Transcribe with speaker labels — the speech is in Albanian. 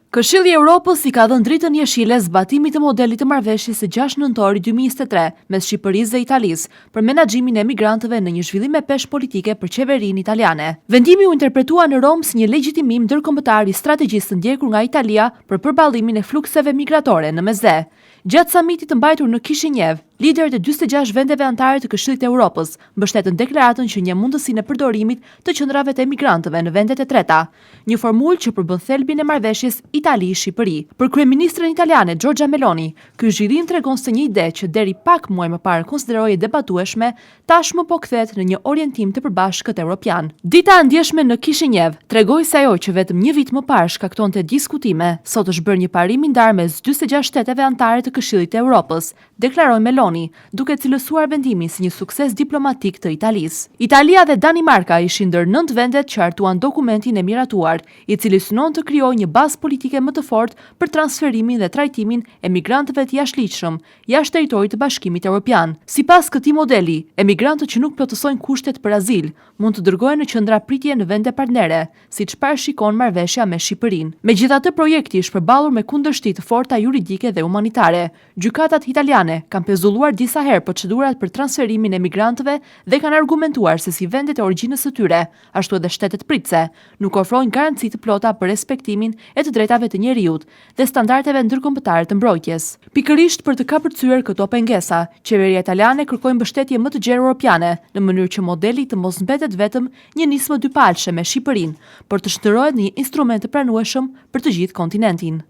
Speaker 1: Këshilli i Evropës i ka dhënë dritën jeshile zbatimit të modelit të marrëveshjes së 6 nëntori 2023 mes Shqipërisë dhe Italisë për menaxhimin e migrantëve në një zhvillim me peshë politike për qeverinë italiane. Vendimi u interpretua në Rom si një legjitimim ndërkombëtar i strategjisë të ndjekur nga Italia për përballimin e flukseve migratore në Mesdhe. Gjatë samitit të mbajtur në Kishinev, liderët e 46 vendeve anëtare të Këshillit të Evropës mbështetën deklaratën që një mundësinë e përdorimit të qendrave të emigrantëve në vendet e treta, një formulë që përbën thelbin e marrëveshjes Itali-Shqipëri. Për kryeministren italiane Giorgia Meloni, ky zhvillim tregon se një ide që deri pak muaj më parë konsiderohej e debatueshme, tashmë po kthehet në një orientim të përbashkët evropian. Dita e ndjeshme në Kishinev tregoi se ajo që vetëm një vit më parë shkaktonte diskutime, sot është bërë një parim i ndarë mes 46 shteteve anëtare të Këshillit të Evropës, deklaroi Meloni, duke cilësuar vendimin si një sukses diplomatik të Italisë. Italia dhe Danimarka ishin ndër 9 vendet që hartuan dokumentin e miratuar, i cili synon të krijojë një bazë politike më të fortë për transferimin dhe trajtimin e migrantëve të jashtëligjshëm jashtë territorit të Bashkimit Evropian. Sipas këtij modeli, emigrantët që nuk plotësojnë kushtet për azil mund të dërgohen në qendra pritje në vende partnere, siç parashikon marrëveshja me Shqipërinë. Megjithatë, projekti është përballur me kundërshti të forta juridike dhe humanitare. Gjykatat italiane kanë pezulluar disa herë procedurat për transferimin e migrantëve dhe kanë argumentuar se si vendet e origjinës së tyre, ashtu edhe shtetet pritëse, nuk ofrojnë garanci të plota për respektimin e të drejtave të njerëzit dhe standardeve ndërkombëtare të mbrojtjes. Pikërisht për të kapërcyer këto pengesa, qeveria italiane kërkoi mbështetje më të gjerë europiane, në mënyrë që modeli të mos mbetet vetëm një nismë dypalëshe me Shqipërinë, por të shndërrohet në një instrument të pranueshëm për të gjithë kontinentin.